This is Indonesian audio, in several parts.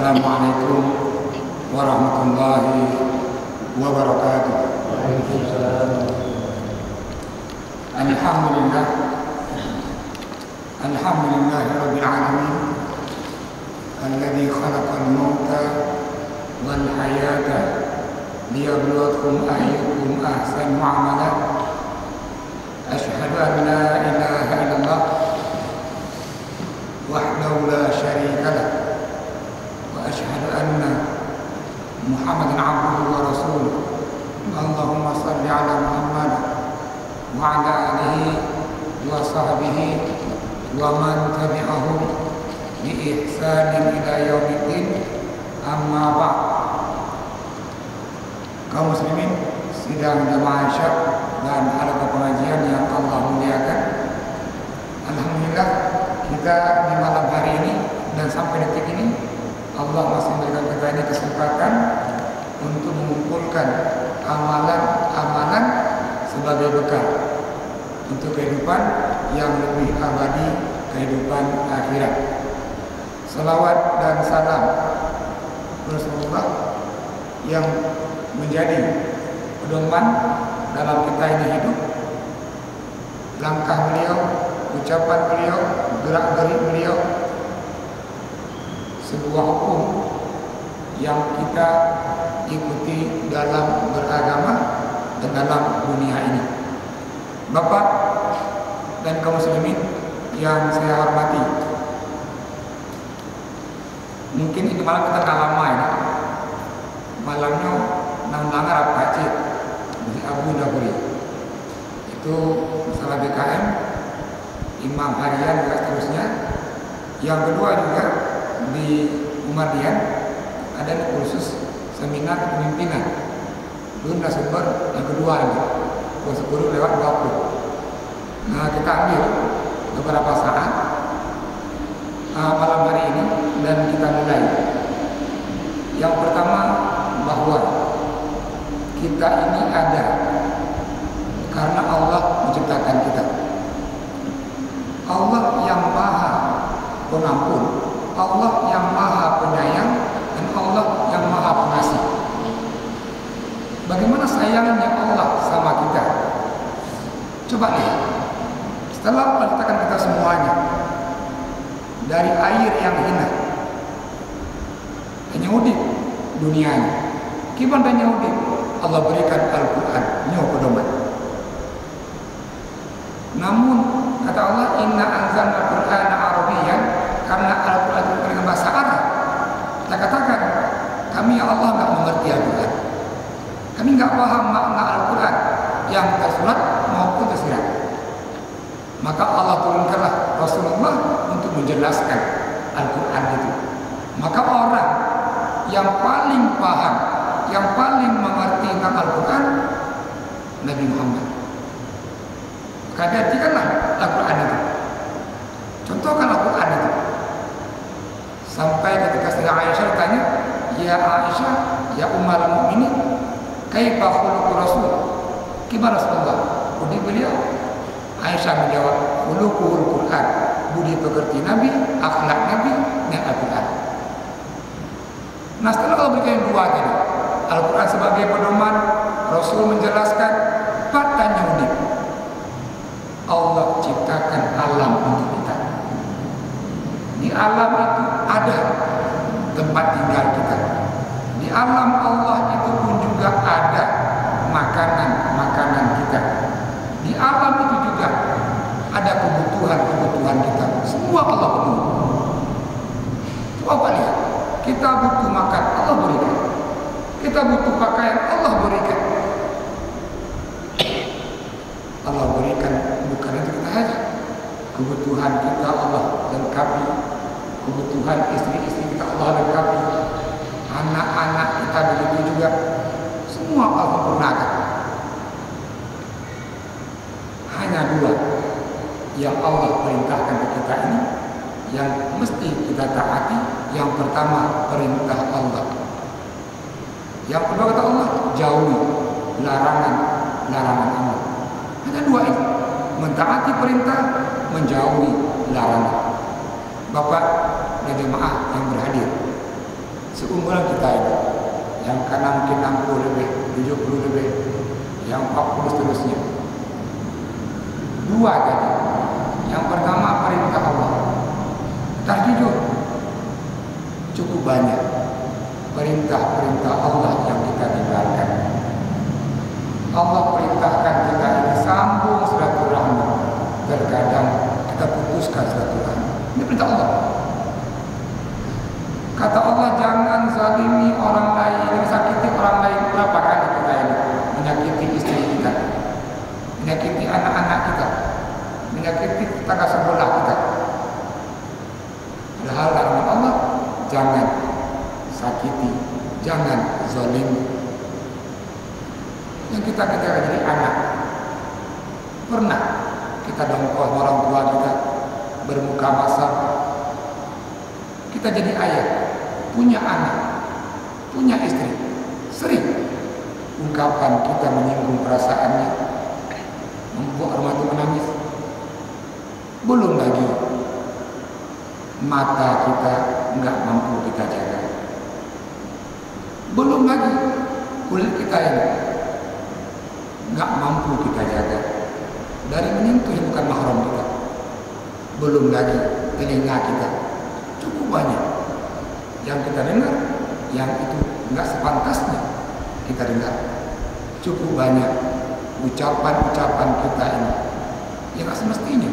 Assalamualaikum warahmatullahi wabarakatuh. Alhamdulillah, Alhamdulillahirabbil alamin, alladzi khalaqal mauta wal hayata liyabluwakum ayyukum ahsanu amala. Asyhadu an la ilaha illallah wahdahu la syarika lah, wa asyhadu anna Muhammadan abduhu wa rasuluh. Allahumma shalli ala Muhammad wa ala alihi wa sahbihi wa man tabi'ahum bi ihsanin ila yaumiddin. Amma ba'd. Kaum muslimin sidang jamaah Isya dan halaqah pengajian yang Allah muliakan, alhamdulillah kita di malam hari ini dan sampai detik ini Allah masih memberikan kita ini kesempatan untuk mengumpulkan amalan-amalan sebagai bekal untuk kehidupan yang lebih abadi, kehidupan akhirat. Salawat dan salam Rasulullah yang menjadi pedoman dalam kita ini hidup, langkah beliau, ucapan beliau, gerak-gerik beliau, sebuah hukum yang kita ikuti dalam beragama dan dalam dunia ini. Bapak dan kaum muslimin yang saya hormati, mungkin itu malam kita nggak lama ini, malamnya nang langar apa cik di Abu Dhabi itu masalah BKM, imam harian dan seterusnya. Yang kedua juga di Umadian ada kursus seminar kepemimpinan belum sumber yang kedua lagi 10 lewat 20. Nah kita ambil beberapa saat malam hari ini dan kita mulai. Yang pertama, bahwa kita ini ada karena Allah menciptakan kita. Allah yang maha pengampun, Allah yang maha penyayang, dan Allah yang maha pengasih. Bagaimana sayangnya Allah sama kita? Coba lihat. Setelah menciptakan kita semuanya dari air yang hina, hanya udip dunianya. Kiban dan udip Allah berikan Al-Quran, nyawa pedoman. Namun kata Allah, inna anzalna Al-Qur'ana Arabiyyan, karena Al-Quran itu dengan bahasa Arab. Kita katakan, kami ya Allah nggak mengerti Al-Quran, kami nggak paham makna Al-Quran yang tersurat maupun tersirat. Maka Allah turunkanlah Rasulullah untuk menjelaskan Al-Quran itu. Maka orang yang paling paham, yang paling mengerti tentang Al-Quran, Nabi Muhammad. Maka diartikanlah Al-Quran itu, contohkan Al-Quran itu. Sampai ketika Sayyidah Aisyah ditanya, ya Aisyah, ya Ummul Mukminin, kaifa khuluqur Rasul? Gimana Rasulullah budi beliau? Aisyah menjawab, khuluqul Quran, budi pekerti Nabi, akhlak Nabi, dan Al-Quran. Nah setelah Allah berikan dua tadi, Al-Quran sebagai pedoman, Rasul menjelaskan, patahnya unik. Allah ciptakan alam untuk kita. Di alam itu ada tempat tinggal kita. Di alam Allah itu pun juga ada makanan-makanan kita. Di alam itu juga ada kebutuhan-kebutuhan kita. Semua Allah penuhi. Coba lihat, kita butuh makan, Allah berikan. Kita butuh pakaian, Allah berikan. Allah berikan bukan untuk kita saja. Kebutuhan kita Allah lengkapi. Kebutuhan istri-istri kita Allah lengkapi. Anak-anak kita begitu juga. Semua Allah sempurnakan. Hanya dua yang Allah perintahkan ke kita ini yang mesti kita taati. Yang pertama, perintah Allah. Yang kedua kata Allah, jauhi larangan Allah. Ada dua ini, mentaati perintah, menjauhi larangan. Bapak dan jemaah yang berhadir, seumuran kita ini, yang kanan mungkin 60 lebih, 70 lebih, yang 40 seterusnya. Dua tadi. Yang pertama perintah Allah. Kita jujur, cukup banyak perintah-perintah Allah yang kita tinggalkan. Allah perintahkan kita ini sambung silaturahmi. Terkadang kita putuskan silaturahmi. Ini perintah Allah. Kata Allah, jangan zalimi orang lain, sakiti orang lain. Berapa kali kita ini menyakiti istri kita, menyakiti anak-anak kita, menyakiti tetangga sebelah kita. Padahal firman Allah, jangan sakiti, jangan zalimi. Yang kita jadi anak, pernah kita dongkol orang tua kita, bermuka masam. Kita jadi ayah, punya anak, punya istri, sering ungkapan kita menyinggung perasaannya, membuat orang itu menangis. Belum lagi mata kita nggak mampu kita jaga. Belum lagi kulit kita ini nggak mampu kita jaga dari menyentuh yang bukan mahram kita. Belum lagi telinga kita, cukup banyak yang kita dengar yang itu nggak sepantasnya kita dengar. Cukup banyak ucapan-ucapan kita ini yang nggak semestinya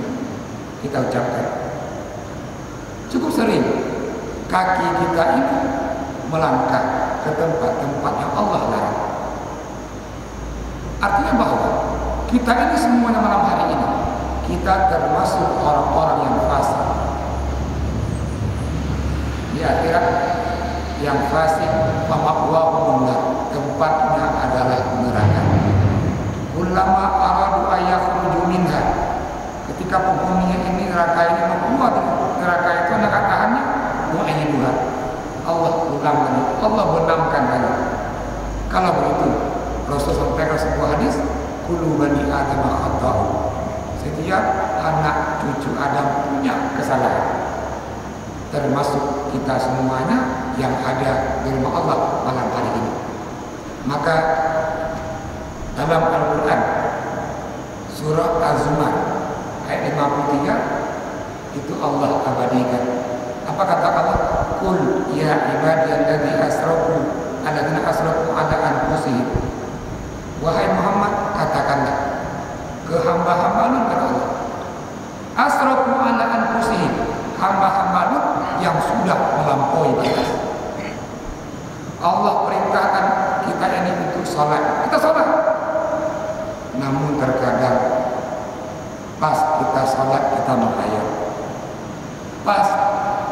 kita ucapkan. Cukup sering kaki kita ini melangkah ke tempat-tempat yang Allah larang. Artinya bahwa kita ini semuanya malam hari ini, kita termasuk orang-orang yang fasik. Di akhirat yang fasik, fama'wahum nar, tempatnya adalah neraka. Kullama aradu ayakhruju minha, ketika penghuninya ini neraka ini mau keluar dari neraka itu, ada kataannya mu'ayyiduha, Allah ulang lagi, Allah benamkan lagi. Kalau begitu, Rasul sampaikan sebuah hadis, kullu bani Adam khata'u, setiap anak cucu Adam punya kesalahan, termasuk kita semuanya yang ada di rumah Allah malam hari ini. Maka dalam Al-Quran surah Az-Zumar ayat 53 itu Allah abadikan. Apa kata Allah? Qul ya ibadiyalladzina asrafu ala anfusihim. Wahai Muhammad, katakanlah ke hamba-hambamu, kata Allah, asrafu ala anfusihim, hamba-hambamu yang sudah melampaui batas. Allah perintahkan kita ini untuk sholat, kita sholat. Namun terkadang pas kita sholat kita menghayal, pas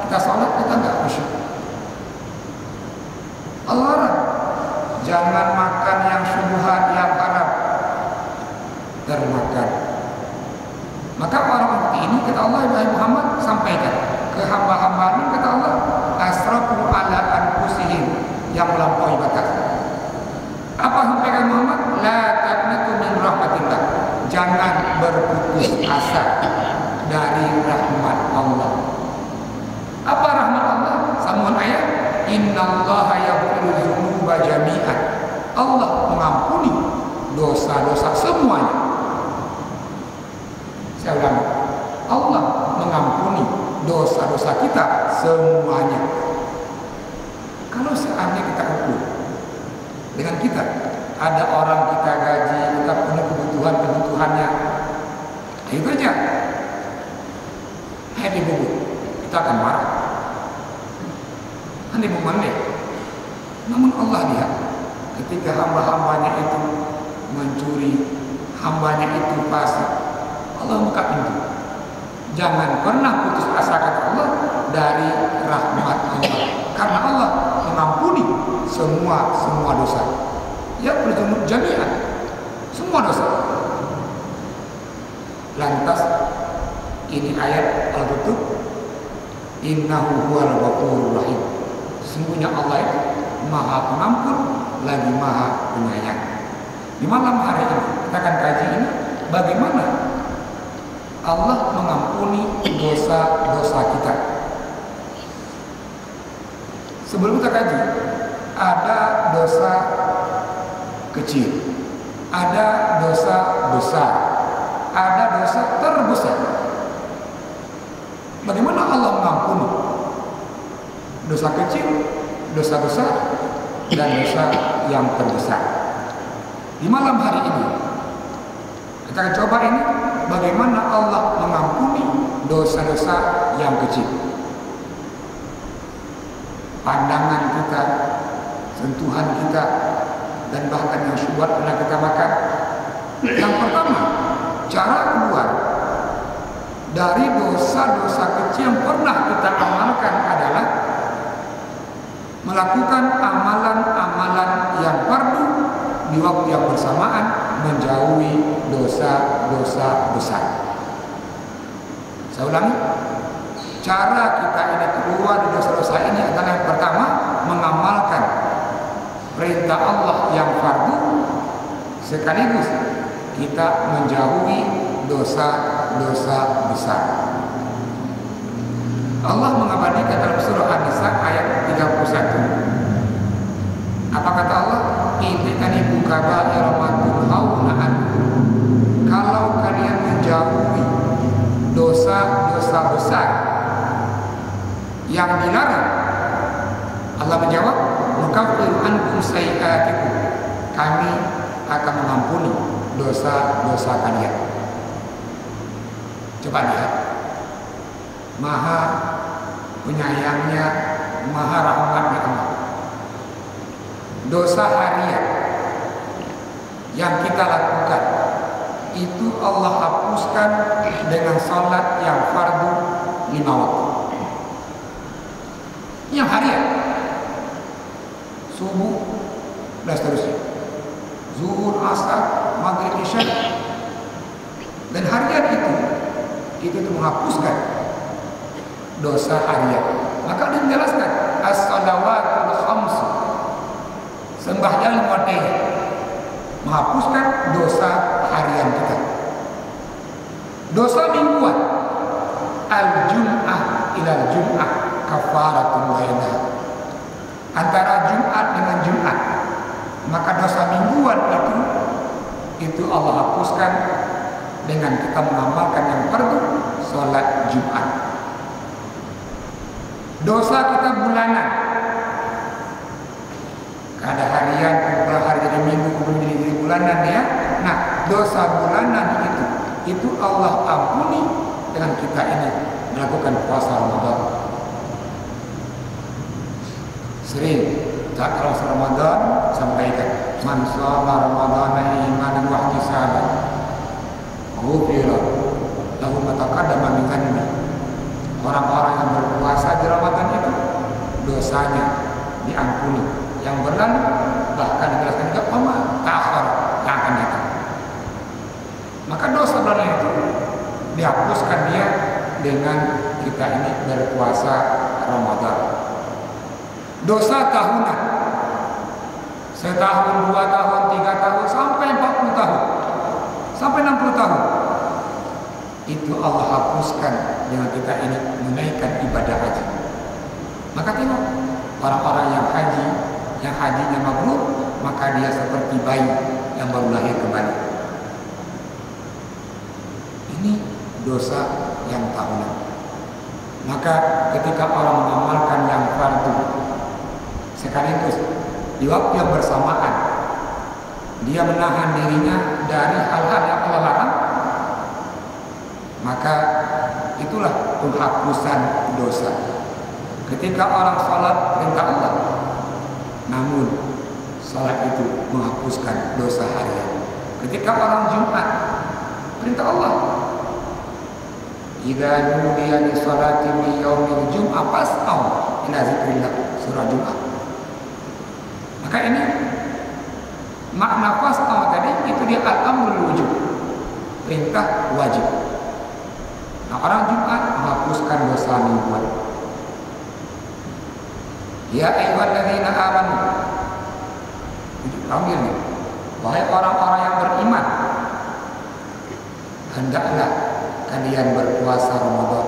kita sholat kita nggak khusyuk. Allah larang, jangan makan yang syubhat, yang haram, termakan. Maka orang seperti ini, kata Allah, wahai Muhammad, sampaikan ke hamba-hambamu, kata Allah, asrafu ala anfusihim, yang melampaui batas. Apa sampaikan Muhammad? La taqnatu min rahmatillah, jangan berputus asa dari rahmat Allah. Apa rahmat Allah? Sambungan ayat, innallaha yaghfiru dzunuba jami'an, Allah mengampuni dosa-dosa semuanya. Saya ulangi, Allah mengampuni dosa-dosa kita semuanya. Kalau seandainya kita ukur dengan kita, ada orang kita gaji, kita punya kebutuhannya, itu aja, happy bubuk, kita akan marah, nanti memandai. Namun Allah lihat, ketika hamba-hambanya itu mencuri, hambanya itu fasik, Allah buka pintu. Jangan pernah putus asa, kata Allah, dari rahmat Allah, karena Allah mengampuni semua dosa. Ya berjumlah jami'an, semua dosa. Lantas ini ayat Al-Tutup, innahu huwal ghafurur rahim, sesungguhnya Allah itu Maha Pengampun lagi Maha Penyayang. Di malam hari ini kita akan kaji ini, bagaimana Allah mengampuni dosa-dosa kita. Sebelum kita kaji, ada dosa kecil, ada dosa besar, ada dosa terbesar. Bagaimana Allah mengampuni dosa kecil, dosa besar, dan dosa yang terbesar? Di malam hari ini kita akan coba ini bagaimana Allah mengampuni dosa-dosa yang kecil. Pandangan kita, sentuhan kita, dan bahkan yang syubhat pernah kita makan. Yang pertama, cara keluar dari dosa-dosa kecil yang pernah kita amalkan adalah melakukan amalan-amalan yang fardu di waktu yang bersamaan, menjauhi dosa-dosa besar. Saya ulangi, cara kita ini keluar dari dosa-dosa ini adalah yang pertama, mengamalkan perintah Allah yang fardu, sekaligus kita menjauhi dosa-dosa besar. Allah mengabadikan dalam surah An-Nisa ayat 31. Apa kata Allah? Ijtanibu kaba'ira ma tunhauna anhu. Kalau kalian menjauhi dosa-dosa besar yang dilarang, Allah menjawab, nukaffir ankum sayyi'atikum. Kami akan mengampuni dosa-dosa kalian. Coba lihat, Maha penyayangnya, Maha rahmatnya Allah. Dosa harian yang kita lakukan itu Allah hapuskan dengan salat yang fardu 5 waktu. Yang harian, subuh dan seterusnya, zuhur, asar, maghrib, isya, dan harian itu menghapuskan dosa harian. Maka dia menjelaskan as-salawatul khams, sembahyang 5 waktu, menghapuskan dosa harian kita. Dosa mingguan, al-jum'ah ilal jum'ah kafaratun bainah, antara Jumat dengan Jumat, maka dosa mingguan itu Allah hapuskan dengan kita mengamalkan yang fardu, salat Jumat. Dosa kita bulanan, ada harian, kemudian hari jadi minggu, kemudian jadi bulanan ya. Nah, dosa bulanan itu Allah ampuni dengan kita ini melakukan puasa Ramadan. Sering saat Ramadan sampaikan, man shoma ramadhana imanan wa ihtisaban ghufira lahu ma taqaddama min dhanbi. Orang-orang yang berpuasa di Ramadan itu dosanya diampuni, yang berlalu bahkan dijelaskan juga wama ta'akhir, yang akan datang. Maka dosa berlalu itu dihapuskan dia dengan kita ini berpuasa Ramadan. Dosa tahunan, setahun, 2 tahun, 3 tahun, sampai 40 tahun, sampai 60 tahun, itu Allah hapuskan dengan kita ini menaikkan ibadah haji. Maka tengok, orang-orang yang haji, yang hajinya mabrur, maka dia seperti bayi yang baru lahir kembali. Ini dosa yang tahunan. Maka ketika orang mengamalkan yang fardu, sekaligus di waktu yang bersamaan dia menahan dirinya dari hal-hal yang Allah larang, maka itulah penghapusan dosa. Ketika orang salat perintah Allah, namun salat itu menghapuskan dosa harian. Ketika orang Jumat, perintah Allah, idza nudiya li salati min yaumil jum'ah fas'au ila zikrillah, surah Jumat. Maka ini makna fas'au tadi itu dia al-amrul wujub, perintah wajib. Nah, orang Jumat menghapuskan dosa mingguan. Ya ayyuhalladzina amanu, panggil nih, wahai orang-orang yang beriman, hendaklah kalian berpuasa Ramadan.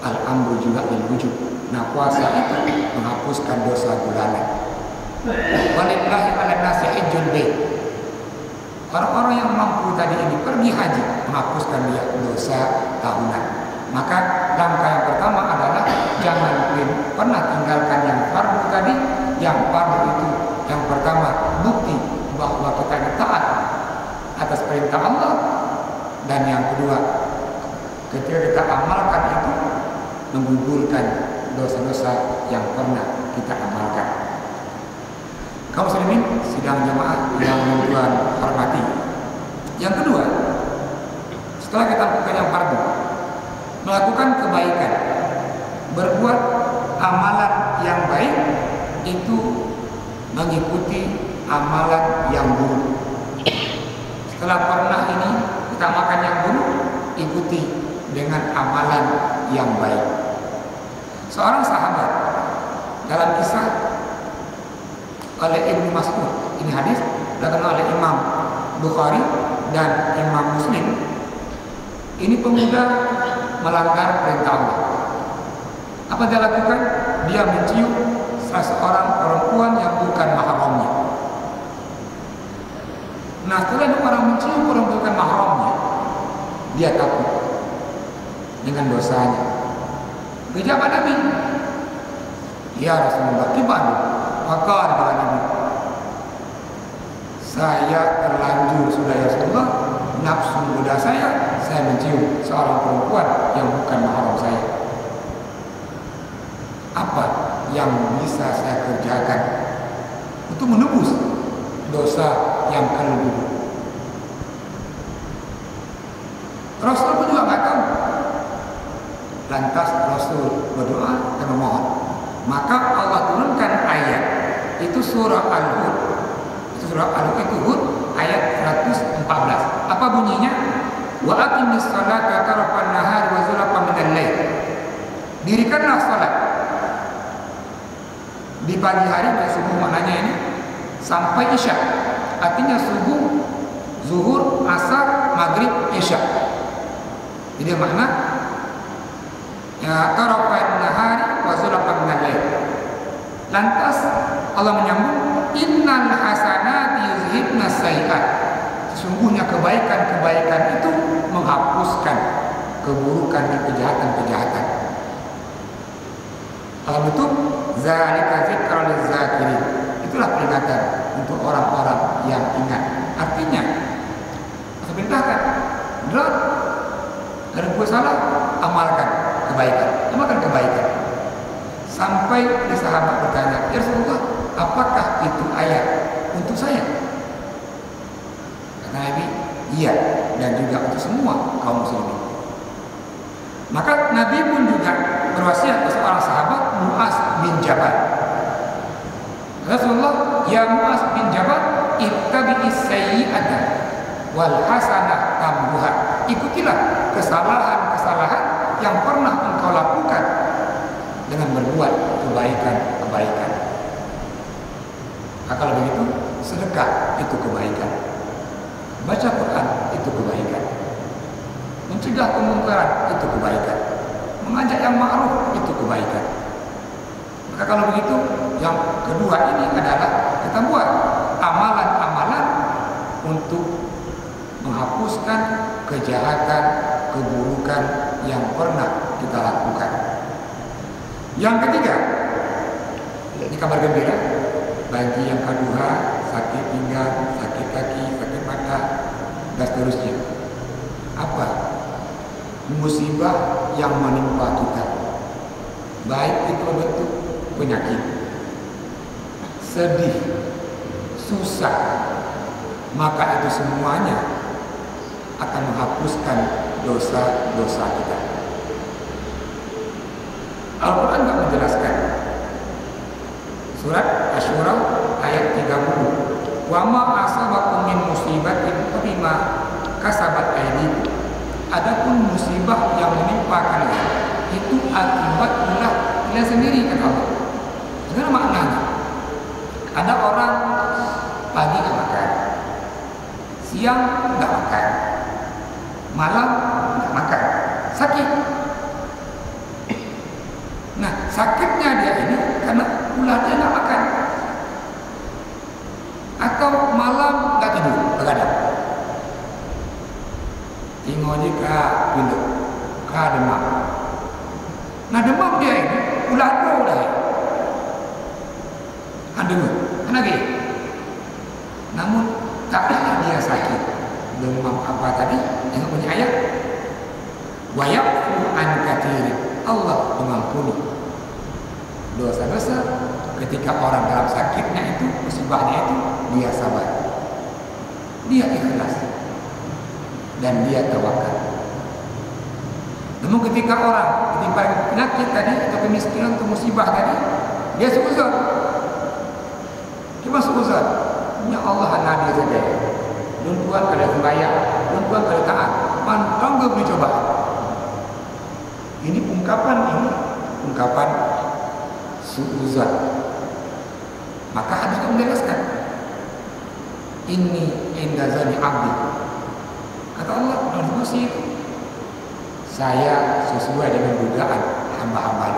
Al-amru juga lil wujub, Nah, puasa itu menghapuskan dosa bulanan. Walillahi 'alan nasi hajjul bait. Orang-orang yang mampu tadi ini pergi haji, menghapuskan dia dosa tahunan. Maka langkah yang pertama adalah jangan pernah tinggalkan yang fardu tadi. Yang fardu itu yang pertama bukti bahwa kita ini taat atas perintah Allah, dan yang kedua ketika kita amalkan itu menggugurkan dosa-dosa yang pernah kita amalkan. Kaum muslimin sidang jamaah yang Tuhan hormati. Yang kedua, setelah kita lakukan yang fardu, melakukan kebaikan, berbuat amalan yang baik itu mengikuti amalan yang buruk. Setelah pernah ini kita makan yang buruk, ikuti dengan amalan yang baik. Seorang sahabat dalam kisah oleh Ibnu Mas'ud, ini hadis dikenal oleh Imam Bukhari dan Imam Muslim. Ini pemuda melanggar perintah Allah. Apa dia lakukan? Dia mencium salah seorang perempuan yang bukan mahramnya. Nah, setelah orang mencium perempuan bukan mahramnya, dia takut dengan dosanya. Dijawab Nabi, ya Rasulullah, gimana? Maka kata Nabi, saya terlanjur sudah ya Rasulullah, nafsu muda saya mencium seorang perempuan yang bukan mahram saya. Apa yang bisa saya kerjakan untuk menebus dosa yang kedua? Rasul pun juga nggak tahu. Lantas Rasul berdoa dan memohon. Maka Allah turunkan ayat itu surah Al-Hud. Itu surah Al-Hud itu Hud ayat 114. Apa bunyinya? Wa aqimis salata tarafan nahar wa zulfan minal lail. Dirikanlah salat di pagi hari dan subuh, maknanya ini sampai isya. Artinya subuh, zuhur, asar, maghrib, isya. Jadi makna ya tarafan nahari wa zulfan minal lail. Lantas Allah menyambung, innal hasanati yuzhibna sayyi'at. Sesungguhnya kebaikan-kebaikan itu menghapuskan keburukan dan kejahatan-kejahatan. Allah betul, zalika dzikra liz-zakirin. Itulah peringatan untuk orang-orang yang ingat. Artinya, saya perintahkan, dari gue salah, amalkan kebaikan, amalkan kebaikan. Sampai di sahabat bertanya, ya Rasulullah, apakah itu ayat untuk saya? Kata Nabi, iya, dan juga untuk semua kaum muslimin. Maka Nabi pun juga berwasiat ke seorang sahabat, Mu'az bin Jabal. Rasulullah, ya Mu'az bin Jabal, ittabi'is sayyi'ata wal hasanah tambuha. Ikutilah kesalahan-kesalahan yang pernah engkau lakukan dengan berbuat kebaikan-kebaikan. Nah, kalau begitu, sedekah itu kebaikan, baca Quran itu kebaikan, mencegah kemungkaran itu kebaikan, mengajak yang ma'ruf itu kebaikan. Maka kalau begitu, yang kedua ini adalah kita buat amalan-amalan untuk menghapuskan kejahatan, keburukan yang pernah kita lakukan. Yang ketiga, ini kabar gembira bagi yang kedua, sakit pinggang, sakit kaki, sakit mata, dan seterusnya. Apa? Musibah yang menimpa kita, baik itu bentuk penyakit, sedih, susah, maka itu semuanya akan menghapuskan dosa-dosa kita. Al-Quran tidak menjelaskan. Surat Asy-Syura ayat 30. Wa ma asabakum min musibatin fa bima kasabat aydikum. Adapun musibah yang menimpa kalian itu akibat ulah kalian sendiri, kata Allah. Bagaimana maknanya? Ada orang pagi nggak makan, siang nggak makan, malam nggak makan, sakit. Nah, sakitnya dia ini karena ulah dia nggak makan, atau malam nggak tidur, begadang. Tinggal jika pindah, demam. Nah demam dia ini ulah dua udah. Demam, lagi. Namun tak ada dia sakit. Demam apa tadi? Yang punya ayat. Wa yafu an katsirin. Allah mengampuni dosa-dosa ketika orang dalam sakitnya itu, musibahnya itu, dia sabar, dia ikhlas, dan dia tawakal. Namun ketika orang ketimpa penyakit tadi atau kemiskinan atau musibah tadi, dia seuzon. Cuma seuzon. Ya Allah, Nabi saja. Tuan kalau sembahyang, Tuan kalau taat, mantap gak boleh coba. Ini ungkapan suuzon. Maka hadis menjelaskan, ini inda zani abdi. Kata Allah dalam kursi itu, saya sesuai dengan dugaan hamba-hamba.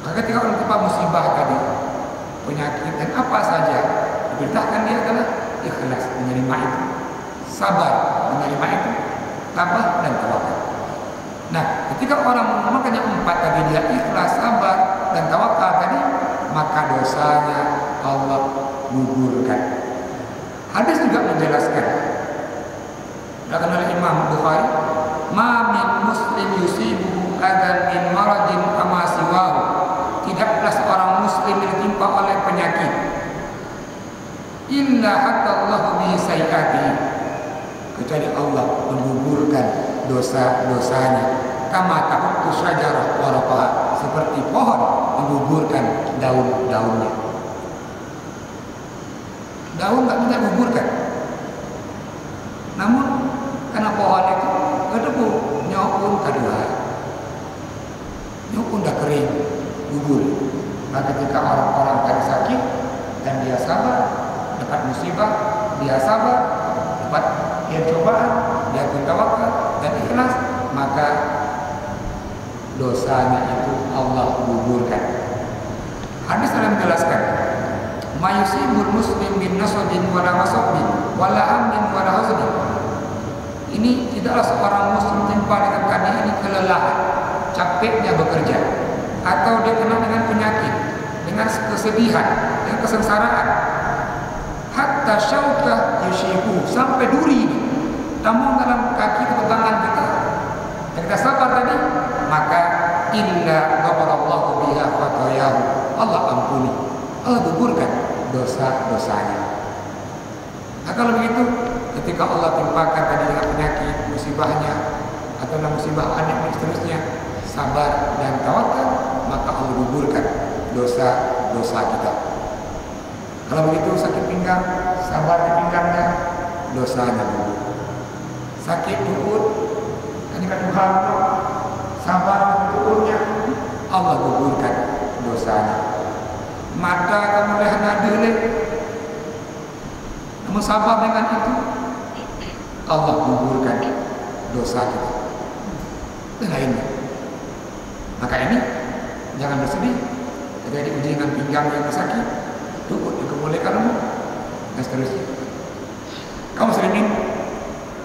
Maka ketika orang tertimpa musibah tadi, penyakit dan apa saja, diberitakan dia adalah ikhlas menerima itu, sabar menerima itu, tabah dan tawakal. Nah, ketika orang memakan yang empat tadi, dia ikhlas, sabar dan tawakal tadi, maka dosanya Allah gugurkan. Hadis juga menjelaskan, dikatakan oleh Imam Bukhari, ma min muslim yusibuhu adan min maradin kama siwahu. Tidaklah seorang muslim ditimpa oleh penyakit illa hatta Allah bihi sayiatihi, kecuali Allah menggugurkan dosa-dosanya. Kama tahutu syajarah waraqaha, seperti pohon menggugurkan daun-daunnya. Daun tak bisa gugurkan, namun karena pohon itu kedebu, nyokun kedua, nyokun dah kering, gugur. Nah ketika orang-orang tadi sakit dan dia sabar, dapat musibah, dia sabar, dapat cobaan, dia bertawakal dan ikhlas, maka dosanya itu Allah gugurkan. Hadis dalam menjelaskan, mayusibul muslim bin nasabin wala masabin wala amin wala huzni. Ini tidaklah seorang muslim timpa dengan keadaan ini kelelahan, capeknya bekerja, atau dia kena dengan penyakit, dengan kesedihan, dengan kesengsaraan, hatta syauka yushibu, sampai duri ini tamu dalam kaki atau tangan kita, dan kita sabar tadi, maka illa ghafarallahu biha khatayahu, Allah ampuni, Allah gugurkan dosa-dosanya. Nah kalau begitu, ketika Allah timpakan tadi dengan penyakit, musibahnya, atau musibah anak dan seterusnya, sabar dan tawakal, maka Allah gugurkan dosa-dosa kita. Kalau begitu sakit pinggang, sabar di pinggangnya, dosanya gugur. Sakit perut, hanya Tuhan, sabar di perutnya, Allah gugurkan dosanya. Mata kamu lihat nadele, namun sabar dengan itu, Allah gugurkan dosa kita. Dan lainnya. Maka ini jangan bersedih ketika diuji dengan pinggang yang sakit, turut dikemulaikanmu dan seterusnya. Kaum muslimin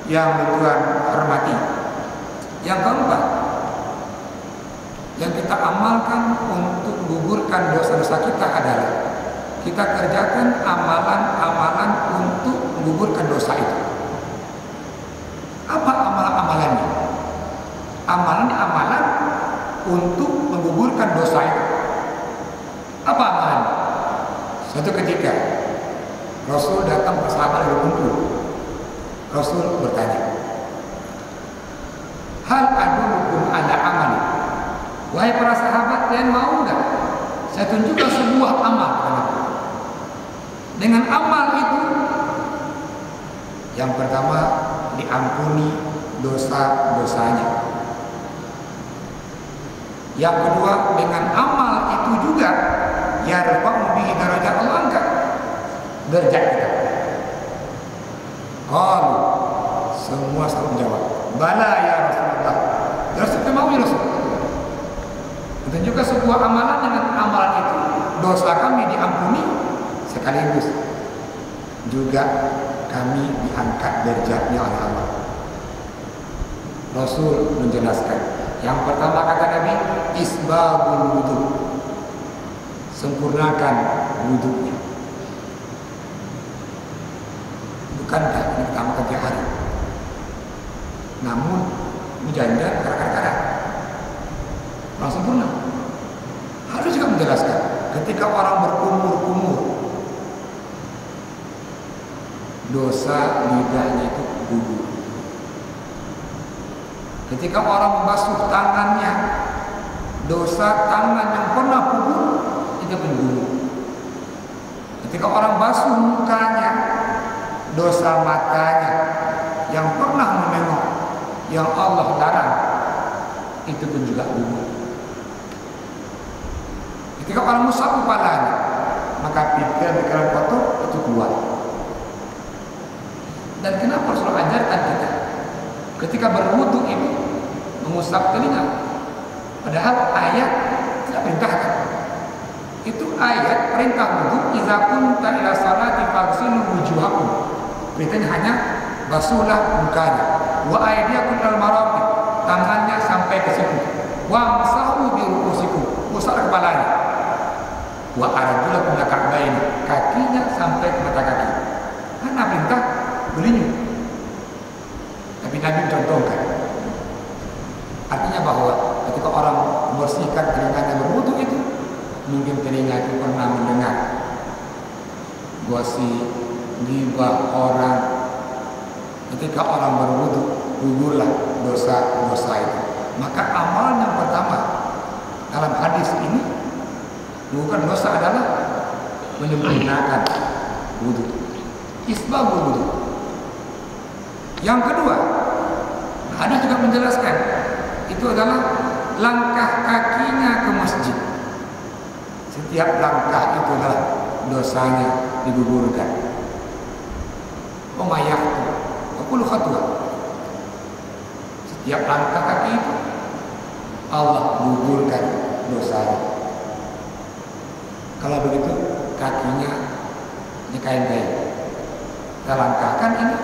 yang Tuhan hormati, yang keempat yang kita amalkan untuk menggugurkan dosa-dosa kita adalah kita kerjakan amalan-amalan untuk menggugurkan dosa itu. Apa amalan-amalannya? Amalan untuk menggugurkan dosa itu. Apa amalannya? Suatu ketika Rasul datang ke sahabat yang berkumpul. Rasul bertanya, hal adullukum ala amali, wahai para sahabat, kalian mau enggak saya tunjukkan sebuah amal? Dengan amal itu, yang pertama diampuni dosa-dosanya. Yang kedua, dengan amal itu juga yarfa'u bihi darajat, Allah angkat derajat kita. Qalu, semua sahabat menjawab, bala ya Rasulullah. Rasul mau ya Rasul. Dan juga sebuah amalan, dengan amalan itu dosa kami diampuni, sekaligus juga kami diangkat derajatnya oleh Allah. Rasul menjelaskan, yang pertama kata Nabi, isbagul wudu, sempurnakan wudunya. Bukankah ini pertama kerja hari, namun menjanda kadang-kadang orang sempurna. Harus juga menjelaskan, ketika orang berkumur-kumur, dosa lidahnya itu gugur. Ketika orang membasuh tangannya, dosa tangan yang pernah gugur itu gugur. Ketika orang basuh mukanya, dosa matanya yang pernah menengok yang Allah larang itu pun juga gugur. Ketika orang musab kepalanya, maka pikiran-pikiran kotor itu keluar. Dan kenapa Rasulullah ajarkan kita ketika berwudu ini mengusap telinga, padahal ayat tidak perintahkan. Itu ayat perintah wudu, idza kunta ila salati faghsilu wujuhakum. Perintahnya hanya basuhlah mukanya, wa aydiyakum ilal marafiq, tangannya sampai ke siku, wa masahu bi ru'usikum, usap kepalanya, wa arjulakum ila ka'bayn, kakinya sampai ke mata kaki. Mana perintah belinya? Tapi Nabi contohkan. Artinya bahwa ketika orang membersihkan telinganya berwudu itu, mungkin telinga itu pernah mendengar gosip, ghibah orang. Ketika orang berwudu, gugurlah dosa-dosa itu. Maka amal yang pertama dalam hadis ini, bukan dosa, adalah menyempurnakan wudu, isbagul wudu. Yang kedua, hadis juga menjelaskan, itu adalah langkah kakinya ke masjid. Setiap langkah itu adalah dosanya digugurkan. Umayyahtu wa kullu khatwah. Setiap langkah kaki itu Allah gugurkan dosanya. Kalau begitu kakinya nyekain-kain. Kita langkahkan ini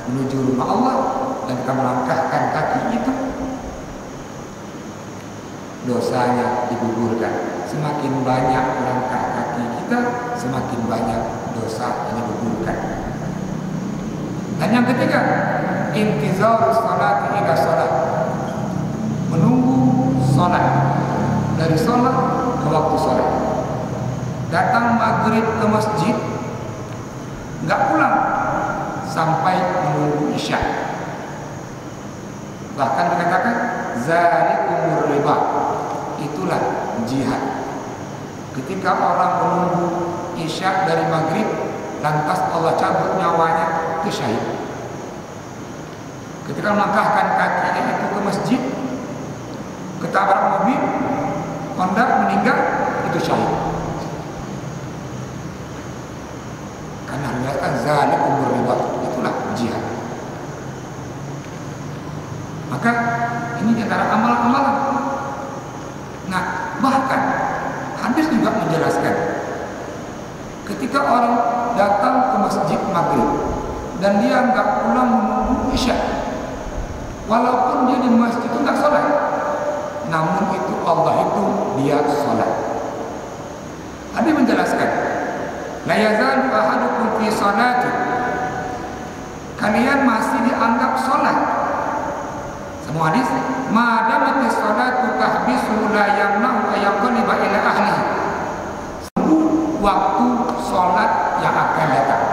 menuju rumah Allah, dan kita melangkahkan kaki itu, dosanya digugurkan. Semakin banyak langkah kaki kita, semakin banyak dosa yang digugurkan. Dan yang ketiga, intizarus salati ila salat, menunggu salat, dari salat ke waktu salat. Datang maghrib ke masjid, nggak pulang sampai menunggu isya. Bahkan dikatakan zalikumur riba, itulah jihad. Ketika orang menunggu isya dari maghrib, lantas Allah cabut nyawanya, itu syahid. Ketika melangkahkan kakinya itu ke masjid, ketabrak mobil, Honda, meninggal, itu syahid. Karena mengatakan zalikumur riba, itulah jihad. Maka ini antara amalan-amalan. Nah, bahkan hadis juga menjelaskan, ketika orang datang ke masjid maghrib dan dia nggak pulang menunggu isya, walaupun dia di masjid itu nggak sholat, namun itu Allah itu dia sholat. Hadis menjelaskan, la yazalu ahadukum fi sholati, kalian masih dianggap sholat. Semua hadis, madamati sholatu tahbisu la yamna'u ayaqaliba ila ahli, waktu sholat yang akan datang.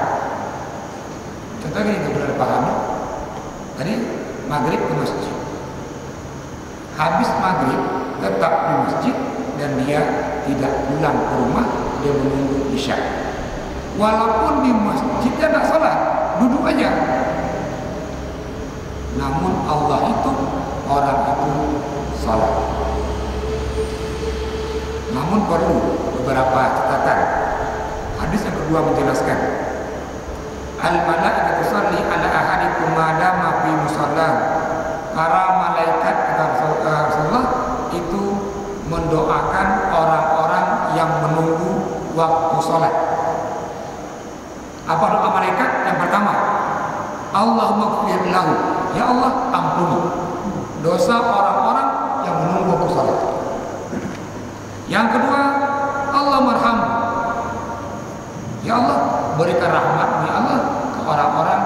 Contohnya itu benar paham. Tadi maghrib ke masjid, habis maghrib tetap di masjid, dan dia tidak pulang ke rumah, dia menunggu isya. Walaupun di masjid dia tidak sholat, duduk aja. Namun Allah itu, orang itu sholat. Namun perlu beberapa catatan. Hadis yang kedua menjelaskan, al-malaikatu tusalli ala ahadikum ma dama fi musalla. Para malaikat, kata Rasulullah, itu mendoakan ampuni dosa orang-orang yang menunggu waktu salat. Yang kedua, Allah marhamu. Ya Allah, berikan rahmat ya Allah ke orang-orang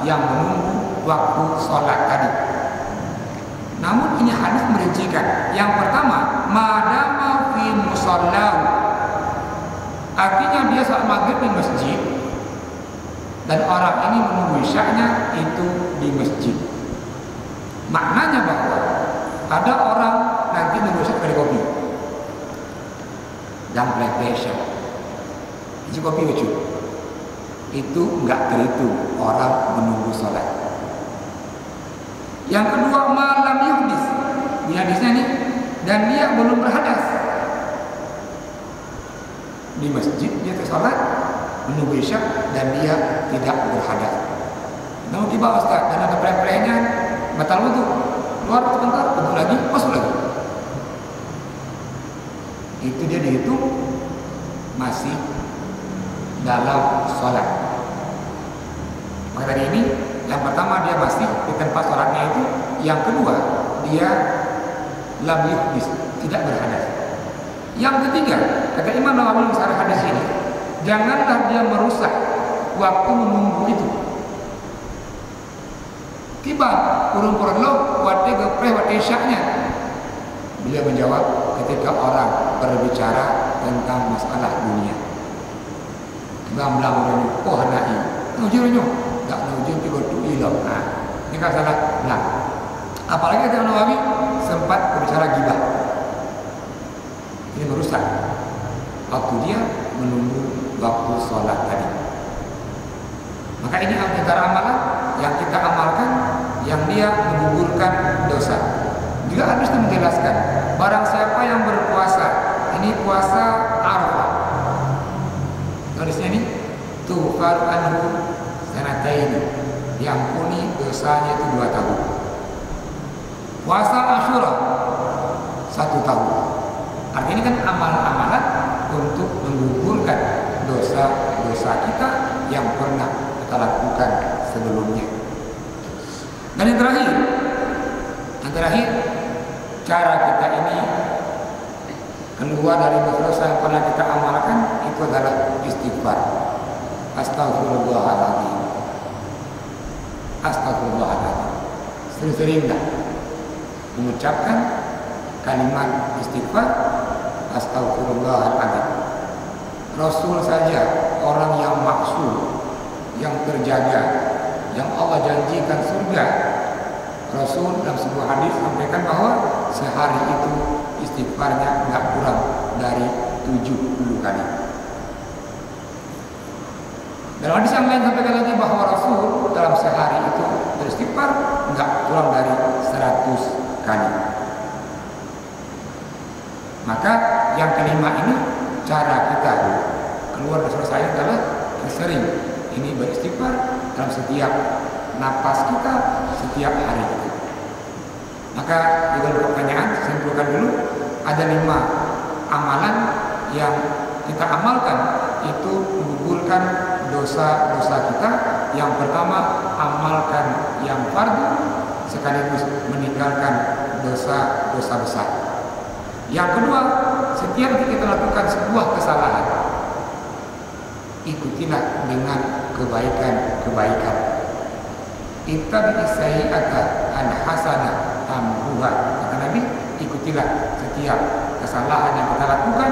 yang menunggu waktu salat tadi. Namun ini hadis merincikan. Yang pertama, madama fi musallahu, artinya dia saat maghrib di masjid dan orang ini menunggu isyaknya itu di masjid. Maknanya bahwa ada orang nanti nunggu isyak dari kopi dan PlayStation, isi kopi lucu, itu enggak terhitung orang menunggu sholat. Yang kedua, malam yuhdis, di hadisnya nih, dan dia belum berhadas di masjid, dia sholat menunggu isyak dan dia tidak berhadas. Namun tiba Ustaz dan ada play-playnya batal wudu, keluar sebentar, wudu lagi, masuk lagi. Itu dia dihitung masih dalam sholat. Maka dari ini, yang pertama dia masih di tempat sholatnya itu. Yang kedua, dia lam yuhdis, tidak berhadas. Yang ketiga, kata Imam Nawawi syarah hadis ini, janganlah dia merusak waktu menunggu itu. Tiba kurung-kurung lo wate gepreh wate isyaknya. Beliau menjawab, ketika orang berbicara tentang masalah dunia, belang-belang oh hanai nujurnya tak nujur tiga tu ilah. Nah, ini kan salah. Nah, apalagi kata Nawawi sempat berbicara gibah, ini merusak waktu dia menunggu waktu sholat tadi. Maka ini antara amalan yang kita amalkan yang dia menggugurkan dosa. Juga hadis itu menjelaskan, barang siapa yang berpuasa, ini puasa Arafah, hadisnya ini tughfar anhu sanataini, diampuni dosanya itu 2 tahun. Puasa Asyura 1 tahun. Artinya ini kan amalan-amalan untuk menggugurkan dosa-dosa kita yang pernah kita lakukan sebelumnya. Dan yang terakhir, cara kita ini keluar dari dosa yang pernah kita amalkan itu adalah istighfar. Astagfirullahaladzim. Astagfirullahaladzim. Sering-seringlah mengucapkan kalimat istighfar. Astagfirullahaladzim. Rasul saja orang yang maksum, yang terjaga, yang Allah janjikan surga. Rasul dalam sebuah hadis sampaikan bahwa sehari itu istighfarnya enggak kurang dari 70 kali. Dalam hadis yang lain sampaikan lagi bahwa Rasul dalam sehari itu beristighfar enggak kurang dari 100 kali. Maka yang kelima ini, cara kita keluar dari dosa adalah sering ini beristighfar dalam setiap napas kita, setiap hari kita. Maka juga pertanyaan, simpulkan dulu, ada 5 amalan yang kita amalkan itu menggugurkan dosa-dosa kita. Yang pertama, amalkan yang fardu sekaligus meninggalkan dosa-dosa besar. Yang kedua, setiap kita lakukan sebuah kesalahan, ikutilah dengan kebaikan-kebaikan. Ittabi'i sayyi'ata al-hasanah tamhuha. Kata Nabi, ikutilah setiap kesalahan yang kita lakukan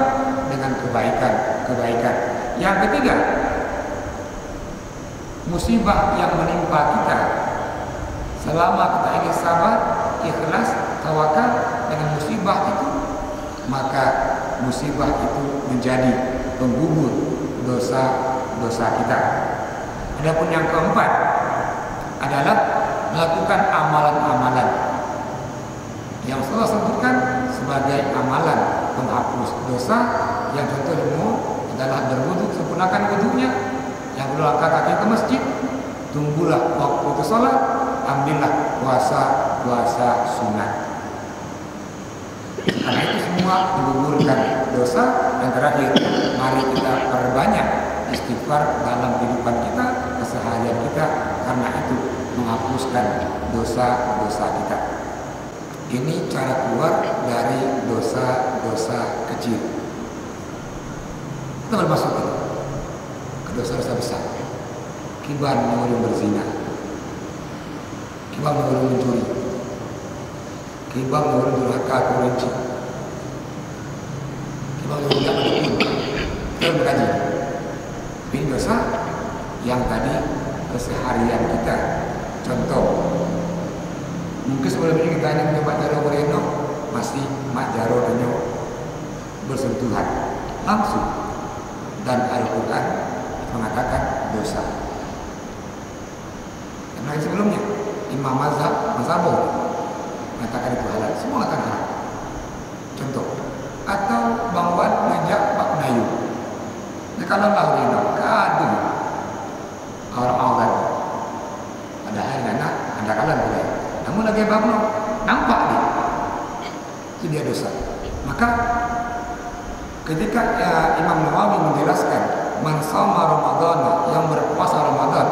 dengan kebaikan-kebaikan. Yang ketiga, musibah yang menimpa kita, selama kita ingin sabar, ikhlas, tawakal dengan musibah itu, maka musibah itu menjadi penggugur dosa-dosa kita. Adapun yang keempat adalah melakukan amalan-amalan yang Allah sebutkan sebagai amalan penghapus dosa. Yang contohnya adalah berwudu, sempurnakan wudunya. Yang kedua, angkat kaki ke masjid, tunggulah waktu ke sholat, ambillah puasa sunat. Karena itu semua menggugurkan dosa. Yang terakhir, mari kita perbanyak istighfar dalam kehidupan kita, keseharian kita. Karena itu menghapuskan dosa-dosa kita. Ini cara keluar dari dosa-dosa kecil. Kita bermasuk ke dosa-dosa besar. Kibar menyuruh berzina, kibar menyuruh mencuri, kibar menyuruh durhaka kelinci, kibar menyuruh tidak mendukung. Kita berkaji. Ini dosa yang tadi keseharian kita. Contoh, mungkin sebelum ini kita hanya mencoba Jaro Moreno, masih Mak Jaro Renyo bersentuhan langsung, dan Al-Quran mengatakan dosa. Karena sebelumnya Imam Mazhab mengatakan itu halal, semua mengatakan halal. Contoh, atau Bang Wan ngajak Pak Nayu, kalau Laurino kadu orang-orang padahal anak anda kalian boleh, namun lagi babno nampak dia, itu dia dosa. Maka ketika Imam Nawawi menjelaskan man shoma Ramadan, yang berpuasa Ramadan,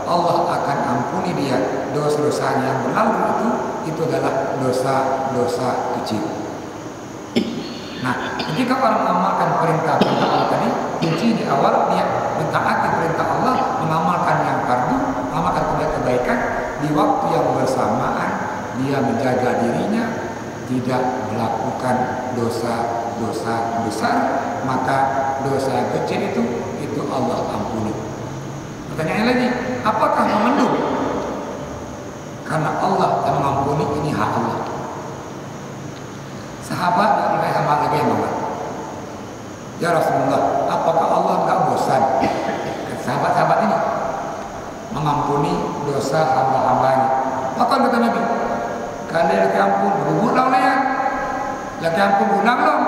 Allah akan ampuni dia dosa-dosanya yang berlalu, itu adalah dosa-dosa kecil. Nah, ketika orang mengamalkan perintah Allah tadi, kunci di awal dia mentaati perintah Allah, mengamalkan yang fardu, mengamalkan kebaikan, di waktu yang bersamaan dia menjaga dirinya tidak melakukan dosa-dosa besar, maka dosa yang kecil itu Allah ampuni. Pertanyaan lagi, apakah memendung? Karena Allah yang mengampuni, ini hak Allah. Sahabat yang mulai hamba lagi yang ngomong, ya Rasulullah, apakah Allah enggak bosan? Sahabat-sahabat ini mengampuni dosa hamba-hambanya. Maka kata Nabi, kalian lagi ampun, berubah ya, lagi ampun ulang dong.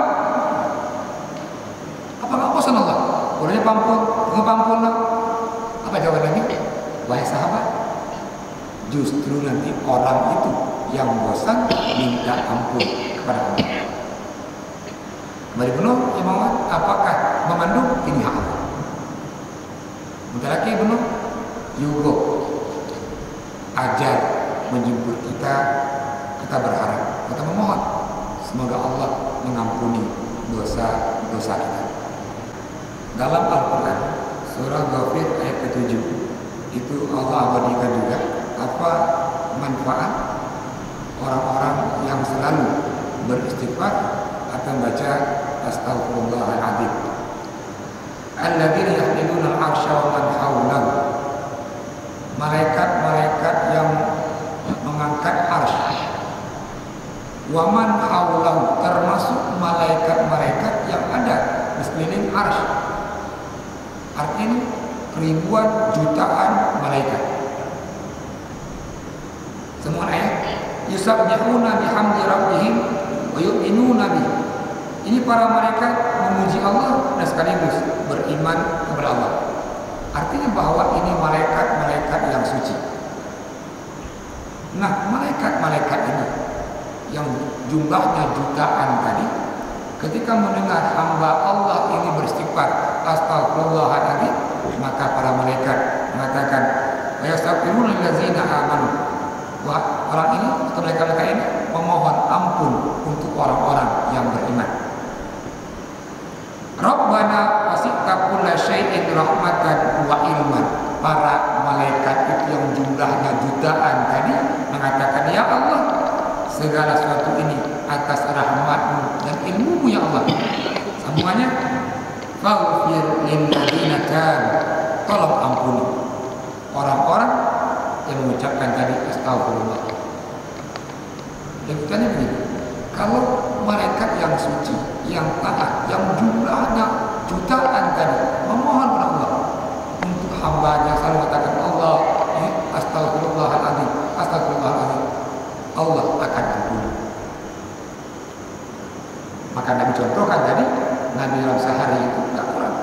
Apakah bosan Allah? Bolehnya pampun lah. Apa jawaban Nabi? Wahai sahabat, justru nanti orang itu yang bosan minta ampun kepada Allah. Mari benar, Imam, apakah memandung? Ini hak Allah. Bentar lagi benar, Yugo ajar menjemput kita berharap, kita memohon semoga Allah mengampuni dosa-dosa kita. Dalam Al-Quran surah Ghafir ayat ke-7 itu Allah abadikan juga apa manfaat orang-orang yang selalu beristighfar atau membaca Astaghfirullahaladzim. Alladzina yahmiluna al-'arsya wa man hawlahu, malaikat-malaikat yang mengangkat arsy, wa man hawlahu, termasuk malaikat-malaikat yang ada di sekeliling arsy. Artinya ribuan jutaan malaikat. Semua ayat yusabbihuna bihamdi rabbihim wa yu'minuna bihi. Ini para malaikat memuji Allah dan sekaligus beriman kepada Allah. Artinya bahwa ini malaikat-malaikat yang suci. Nah, malaikat-malaikat ini yang jumlahnya jutaan tadi, ketika mendengar hamba Allah ini beristighfar Astaghfirullahaladzim, maka para malaikat mengatakan wa yastaghfiruna lillazina amanu. Wah, orang ini atau malaikat-malaikat ini memohon ampun untuk orang-orang yang beriman. Rabbana wasi'ta kulla syai'in rahmatan wa ilman. Para malaikat itu yang jumlahnya jutaan tadi mengatakan, ya Allah, segala sesuatu ini atas rahmat-Mu dan ilmu-Mu ya Allah. Sambungannya, faghfir lilladzina tabu, tolong ampuni orang-orang yang mengucapkan tadi astagfirullah. Dan bukannya begini, kalau malaikat yang suci, yang taat, yang jumlahnya jutaan tadi memohon kepada Allah untuk hambanya selalu mengatakan Allah astagfirullahaladzim, astagfirullahaladzim, Allah akan ampuni. Maka Nabi contohkan tadi, Nabi dalam sehari itu tidak kurang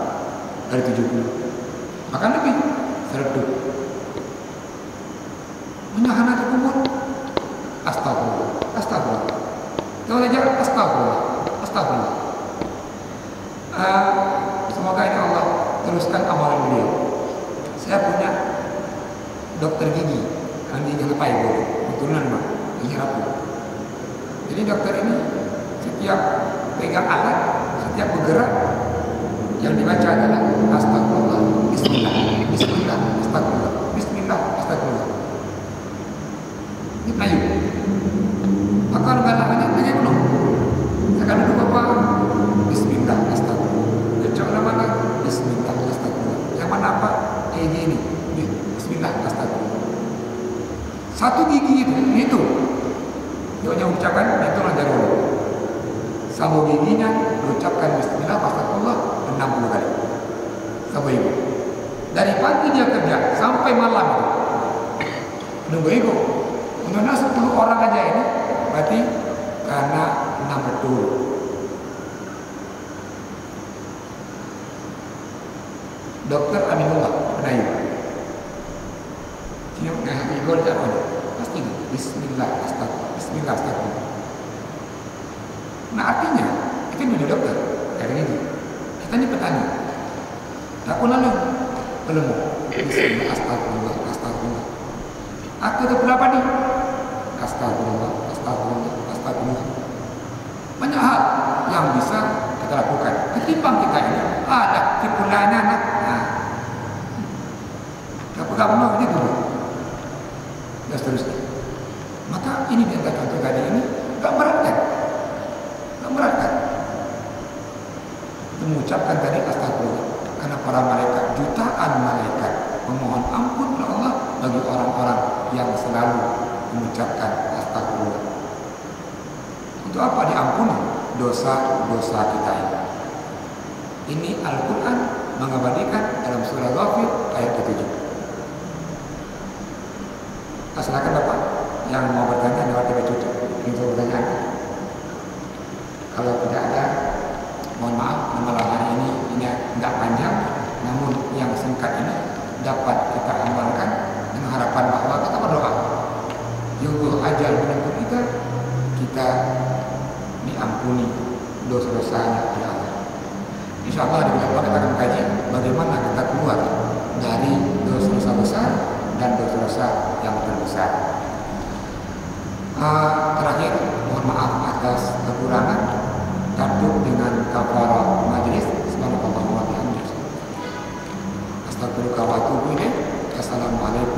dari 70. Maka Nabi seredup menahan hati kubur, astagfirullah, astagfirullah. Kalau aja astagfirullah, astagfirullah. Semoga ini Allah teruskan amalan beliau. Saya punya dokter gigi, kan Jadi dokter ini setiap pegang alat, setiap bergerak, yang dibaca adalah astagfirullah, bismillah, bismillah, astagfirullah, bismillah, astagfirullah. Ini Melayu. Maka kalau galaknya tanya belum? Sekarang dulu Bapak, bismillah, astagfirullah. Kecok mana? Bismillah, astagfirullah. Yang mana apa? Ini. Bismillah, astagfirullah. Satu gigi itu. Dia ucapkan, itu aja dulu. Sambung giginya, ucapkan bismillah, astagfirullah 60 kali. Sampai ibu. Dari pagi dia kerja sampai malam itu. Nunggu ibu. Menurut 10 orang aja ini, berarti karena 6 betul. Dokter Aminullah Penayu. Dia mengakhiri gol jawab. Pasti bismillah, astagfirullah, bismillah, astagfirullah. Nah artinya itu menjadi dokter kayak gitu. Kita ini petani. Tak pun lalu belum. Bismillah, astagfirullah, astagfirullah. Aku itu berapa nih? Astagfirullah, astagfirullah, astagfirullah. Banyak hal yang bisa kita lakukan. Ketimbang kita ini ada tipulannya anak. Nah, gak mau ini dulu. Dan seterusnya. Maka ini yang kita contoh tadi ini gak berat kan? Mengucapkan tadi astagfirullah karena para malaikat, jutaan malaikat memohon ampun kepada Allah bagi orang-orang yang selalu mengucapkan astagfirullah. Untuk apa diampuni? Dosa-dosa kita ini. Ini Al-Quran mengabadikan dalam surah Ghafir ayat ke-7. Silakan Bapak yang mau bertanya lewat TV Cucu untuk pertanyaan. Kalau tidak ada, mohon maaf, malam hari ini tidak panjang, namun yang singkat ini dapat kita amalkan dengan harapan bahwa kita berdoa. Yunggu ajal menentu kita diampuni dosa-dosanya oleh Allah. Insya Allah di depan kita akan kaji bagaimana kita keluar dari dosa-dosa besar dan dosa-dosa yang terbesar. Terakhir, mohon maaf atas kekurangan. Takut dengan kafarah majlis. Subhanallah wa bihamdihi. Astagfirullah wa atubu ilaih. Assalamualaikum